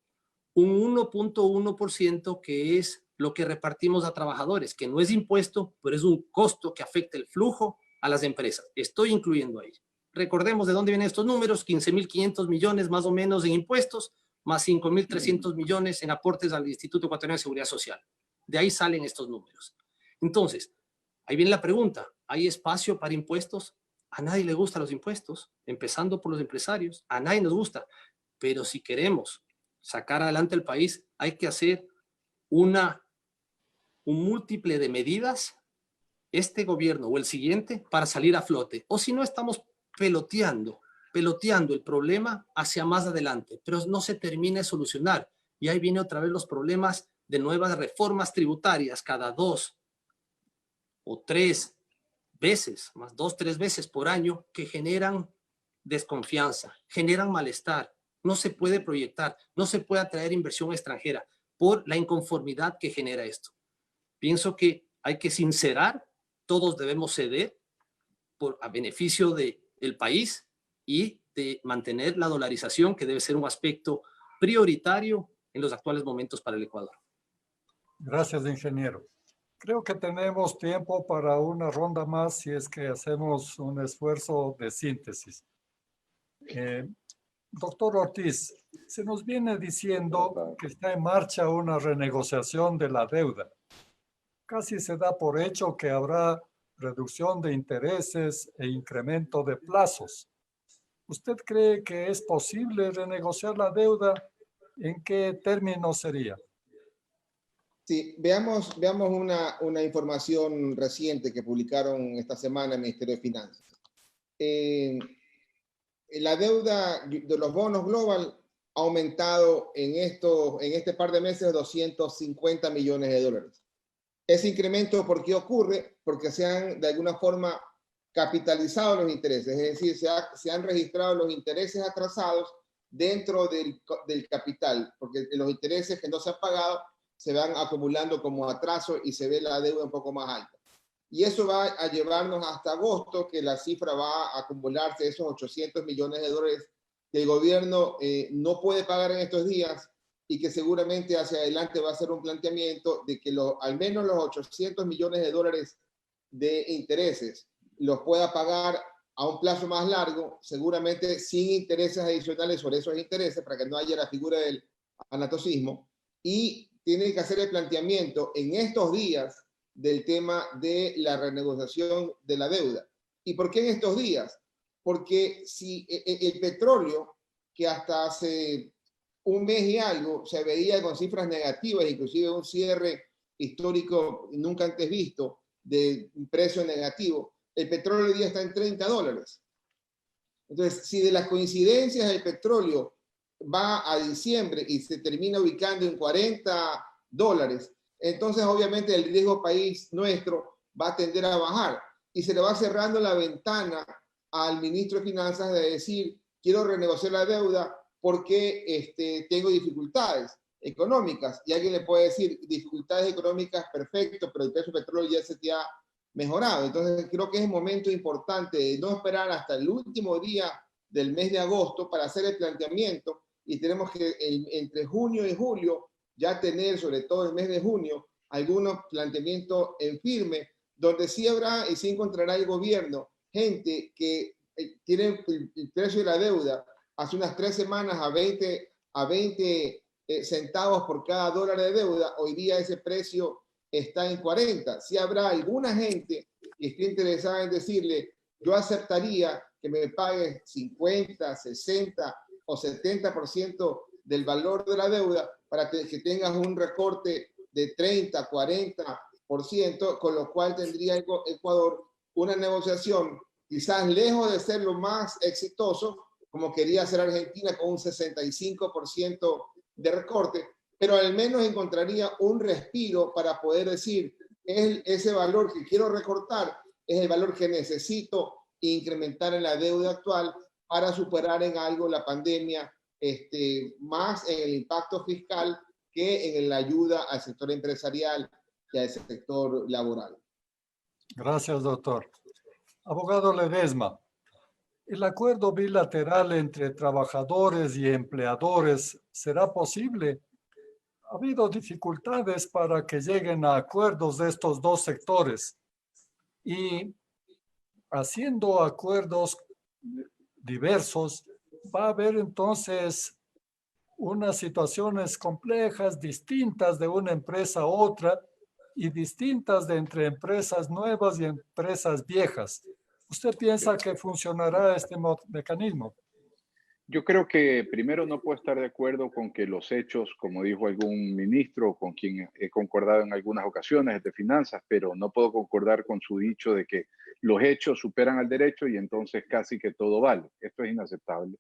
un 1.1% que es lo que repartimos a trabajadores, que no es impuesto, pero es un costo que afecta el flujo a las empresas. Estoy incluyendo ahí. Recordemos de dónde vienen estos números: 15.500 millones más o menos en impuestos, más 5.300 millones en aportes al Instituto Ecuatoriano de Seguridad Social. De ahí salen estos números. Entonces, ahí viene la pregunta: ¿hay espacio para impuestos? A nadie le gustan los impuestos, empezando por los empresarios. A nadie nos gusta. Pero si queremos sacar adelante el país, hay que hacer un múltiple de medidas, este gobierno o el siguiente, para salir a flote. O si no, estamos peloteando el problema hacia más adelante, pero no se termina de solucionar. Y ahí viene otra vez los problemas de nuevas reformas tributarias cada 2 o 3 veces, más 2, 3 veces por año, que generan desconfianza, generan malestar. No se puede proyectar, no se puede atraer inversión extranjera por la inconformidad que genera esto. Pienso que hay que sincerar, todos debemos ceder a beneficio del país y de mantener la dolarización, que debe ser un aspecto prioritario en los actuales momentos para el Ecuador. Gracias, ingeniero. Creo que tenemos tiempo para una ronda más si es que hacemos un esfuerzo de síntesis. Doctor Ortiz, se nos viene diciendo que está en marcha una renegociación de la deuda. Casi se da por hecho que habrá reducción de intereses e incremento de plazos. ¿Usted cree que es posible renegociar la deuda? ¿En qué términos sería? Sí, veamos una información reciente que publicaron esta semana el Ministerio de Finanzas. La deuda de los bonos global ha aumentado en este par de meses 250 millones de dólares. Ese incremento, ¿por qué ocurre? Porque se han de alguna forma capitalizado los intereses, es decir, se han registrado los intereses atrasados dentro del capital, porque los intereses que no se han pagado se van acumulando como atraso y se ve la deuda un poco más alta. Y eso va a llevarnos hasta agosto, que la cifra va a acumularse, esos 800 millones de dólares que el gobierno no puede pagar en estos días, y que seguramente hacia adelante va a ser un planteamiento de que al menos los 800 millones de dólares de intereses los pueda pagar a un plazo más largo, seguramente sin intereses adicionales sobre esos intereses, para que no haya la figura del anatocismo. Y tiene que hacer el planteamiento en estos días del tema de la renegociación de la deuda. ¿Y por qué en estos días? Porque si el petróleo, que hasta hace un mes y algo se veía con cifras negativas, inclusive un cierre histórico nunca antes visto de un precio negativo, el petróleo hoy día está en $30. Entonces, si de las coincidencias el petróleo va a diciembre y se termina ubicando en $40, entonces obviamente el riesgo país nuestro va a tender a bajar y se le va cerrando la ventana al ministro de Finanzas de decir: quiero renegociar la deuda porque tengo dificultades económicas. Y alguien le puede decir: dificultades económicas, perfecto, pero el precio del petróleo ya se te ha mejorado. Entonces creo que es un momento importante de no esperar hasta el último día del mes de agosto para hacer el planteamiento, y tenemos que entre junio y julio ya tener, sobre todo el mes de junio, algunos planteamientos en firme, donde sí habrá y sí encontrará el gobierno gente que tiene el precio de la deuda hace unas 3 semanas a 20 centavos por cada dólar de deuda. Hoy día ese precio está en 40. Sí habrá alguna gente que esté interesada en decirle: yo aceptaría que me pague 50, 60 o 70% del valor de la deuda para que tengas un recorte de 30, 40%, con lo cual tendría Ecuador una negociación quizás lejos de ser lo más exitoso, como quería hacer Argentina con un 65% de recorte, pero al menos encontraría un respiro para poder decir: ese valor que quiero recortar es el valor que necesito incrementar en la deuda actual para superar en algo la pandemia, más en el impacto fiscal que en la ayuda al sector empresarial y al sector laboral. Gracias, doctor. Abogado Ledesma, ¿el acuerdo bilateral entre trabajadores y empleadores será posible? Ha habido dificultades para que lleguen a acuerdos de estos dos sectores. Y haciendo acuerdos diversos, va a haber entonces unas situaciones complejas, distintas de una empresa a otra y distintas de entre empresas nuevas y empresas viejas. ¿Usted piensa que funcionará este mecanismo? Yo creo que primero no puedo estar de acuerdo con que los hechos, como dijo algún ministro con quien he concordado en algunas ocasiones de finanzas, pero no puedo concordar con su dicho de que los hechos superan al derecho y entonces casi que todo vale. Esto es inaceptable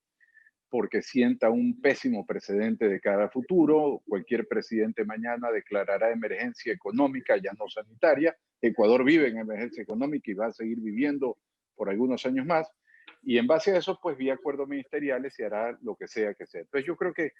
porque sienta un pésimo precedente de cara al futuro. Cualquier presidente mañana declarará emergencia económica, ya no sanitaria. Ecuador vive en emergencia económica y va a seguir viviendo por algunos años más. Y en base a eso, pues vía acuerdos ministeriales se hará lo que sea que sea. Entonces yo creo que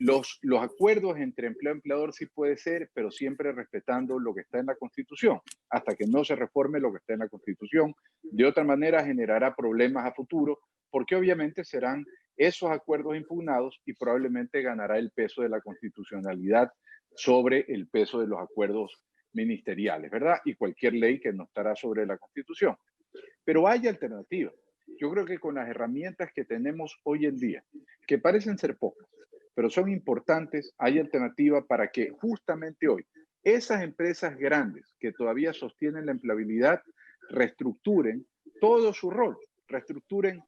los acuerdos entre empleo y empleador sí puede ser, pero siempre respetando lo que está en la Constitución, hasta que no se reforme lo que está en la Constitución. De otra manera generará problemas a futuro, porque obviamente serán esos acuerdos impugnados y probablemente ganará el peso de la constitucionalidad sobre el peso de los acuerdos ministeriales, ¿verdad? Y cualquier ley que no estará sobre la Constitución. Pero hay alternativas. Yo creo que con las herramientas que tenemos hoy en día, que parecen ser pocas, pero son importantes, hay alternativa para que justamente hoy esas empresas grandes que todavía sostienen la empleabilidad reestructuren todo su rol, reestructuren,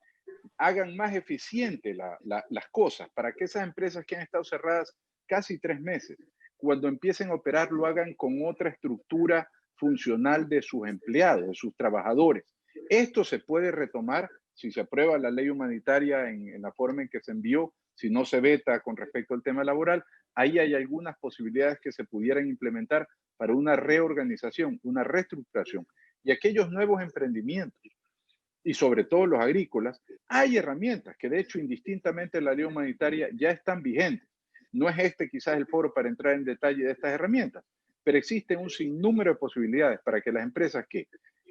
hagan más eficiente las cosas para que esas empresas que han estado cerradas casi 3 meses, cuando empiecen a operar, lo hagan con otra estructura funcional de sus empleados, de sus trabajadores. Esto se puede retomar si se aprueba la ley humanitaria en la forma en que se envió, si no se veta con respecto al tema laboral. Ahí hay algunas posibilidades que se pudieran implementar para una reorganización, una reestructuración. Y aquellos nuevos emprendimientos, y sobre todo los agrícolas, hay herramientas que de hecho indistintamente de la ley humanitaria ya están vigentes. No es este quizás el foro para entrar en detalle de estas herramientas, pero existe un sinnúmero de posibilidades para que las empresas que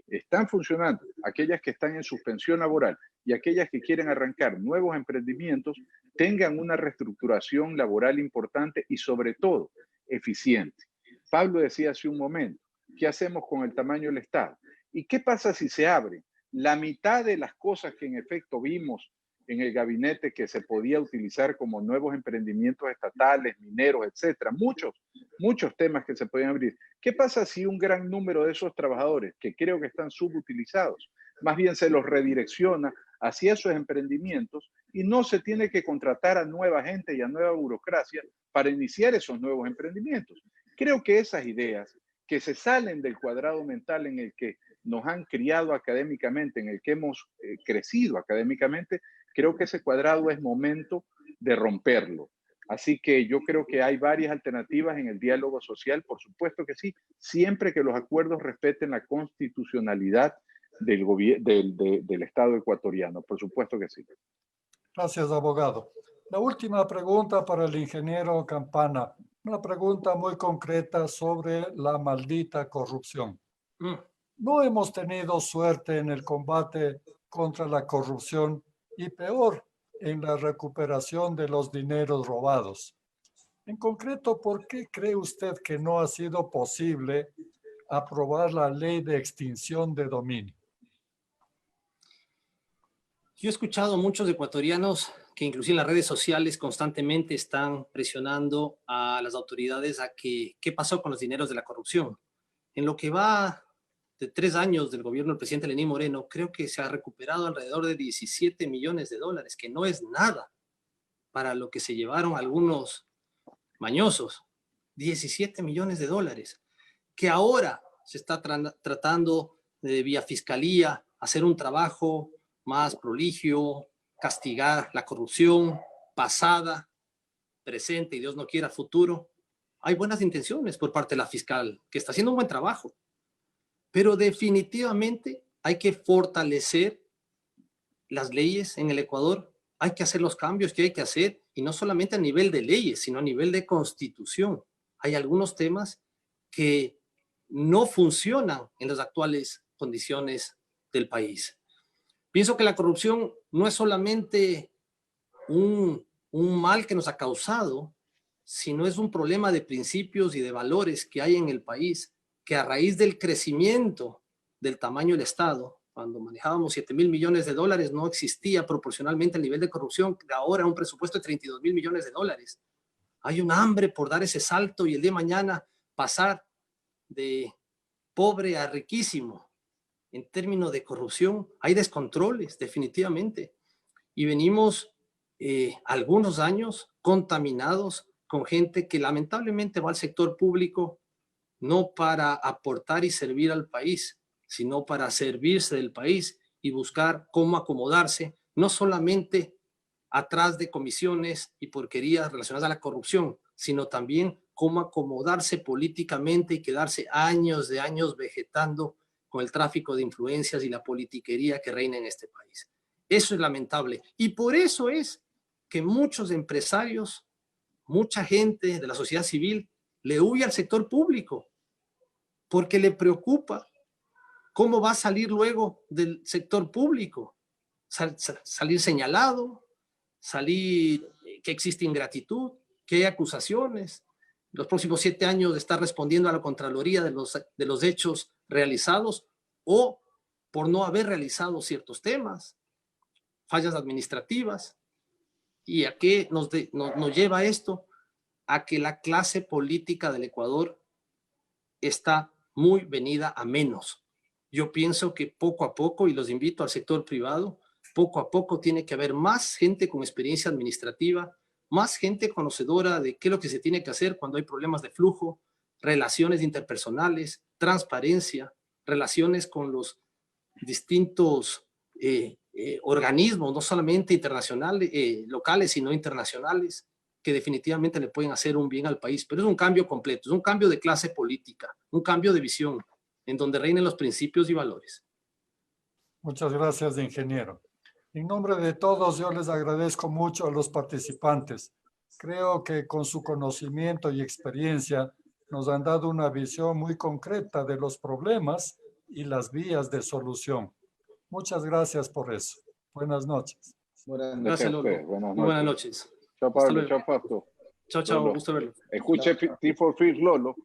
están funcionando, aquellas que están en suspensión laboral y aquellas que quieren arrancar nuevos emprendimientos, tengan una reestructuración laboral importante y sobre todo eficiente. Pablo decía hace un momento, ¿qué hacemos con el tamaño del Estado? ¿Y qué pasa si se abre la mitad de las cosas que en efecto vimos en el gabinete que se podía utilizar como nuevos emprendimientos estatales, mineros, etcétera? Muchos temas que se podían abrir. ¿Qué pasa si un gran número de esos trabajadores, que creo que están subutilizados, más bien se los redirecciona hacia esos emprendimientos y no se tiene que contratar a nueva gente y a nueva burocracia para iniciar esos nuevos emprendimientos? Creo que esas ideas que se salen del cuadrado mental en el que nos han criado académicamente, en el que hemos crecido académicamente, creo que ese cuadrado es momento de romperlo. Así que yo creo que hay varias alternativas en el diálogo social, por supuesto que sí, siempre que los acuerdos respeten la constitucionalidad del Estado ecuatoriano, por supuesto que sí. Gracias, abogado. La última pregunta para el ingeniero Campana. Una pregunta muy concreta sobre la maldita corrupción. No hemos tenido suerte en el combate contra la corrupción y peor, en la recuperación de los dineros robados. En concreto, ¿por qué cree usted que no ha sido posible aprobar la ley de extinción de dominio? Yo he escuchado a muchos ecuatorianos que inclusive en las redes sociales constantemente están presionando a las autoridades a que qué pasó con los dineros de la corrupción. En lo que va de 3 años del gobierno del presidente Lenín Moreno, creo que se ha recuperado alrededor de 17 millones de dólares, que no es nada para lo que se llevaron algunos mañosos. 17 millones de dólares, que ahora se está tratando de vía fiscalía hacer un trabajo más proligio, castigar la corrupción pasada, presente y Dios no quiera futuro. Hay buenas intenciones por parte de la fiscal, que está haciendo un buen trabajo, pero definitivamente hay que fortalecer las leyes en el Ecuador, hay que hacer los cambios que hay que hacer, y no solamente a nivel de leyes, sino a nivel de constitución. Hay algunos temas que no funcionan en las actuales condiciones del país. Pienso que la corrupción no es solamente un mal que nos ha causado, sino es un problema de principios y de valores que hay en el país, que a raíz del crecimiento del tamaño del Estado, Cuando manejábamos 7.000 millones de dólares, no existía proporcionalmente el nivel de corrupción de ahora, un presupuesto de 32.000 millones de dólares. Hay un hambre por dar ese salto y el día de mañana pasar de pobre a riquísimo. En términos de corrupción, hay descontroles, definitivamente. Y venimos algunos años contaminados con gente que lamentablemente va al sector público no para aportar y servir al país, sino para servirse del país y buscar cómo acomodarse, no solamente atrás de comisiones y porquerías relacionadas a la corrupción, sino también cómo acomodarse políticamente y quedarse años de años vegetando con el tráfico de influencias y la politiquería que reina en este país. Eso es lamentable. Y por eso es que muchos empresarios, mucha gente de la sociedad civil le huye al sector público, porque le preocupa cómo va a salir luego del sector público. Salir señalado, salir que existe ingratitud, que hay acusaciones. Los próximos 7 años de estar respondiendo a la Contraloría de los hechos realizados o por no haber realizado ciertos temas, fallas administrativas. ¿Y a qué nos lleva esto? A que la clase política del Ecuador está muy venida a menos. Yo pienso que poco a poco, y los invito al sector privado, poco a poco tiene que haber más gente con experiencia administrativa, más gente conocedora de qué es lo que se tiene que hacer cuando hay problemas de flujo, relaciones interpersonales, transparencia, relaciones con los distintos organismos, no solamente internacionales, locales, sino internacionales, que definitivamente le pueden hacer un bien al país. Pero es un cambio completo, es un cambio de clase política, un cambio de visión, en donde reinen los principios y valores. Muchas gracias, ingeniero. En nombre de todos, yo les agradezco mucho a los participantes. Creo que con su conocimiento y experiencia nos han dado una visión muy concreta de los problemas y las vías de solución. Muchas gracias por eso. Buenas noches. Gracias, Lolo. Buenas noches. Chao, Pablo. Chao, Fausto. Chao, chao. Gusto verlo. Escuche T4 Free Lolo.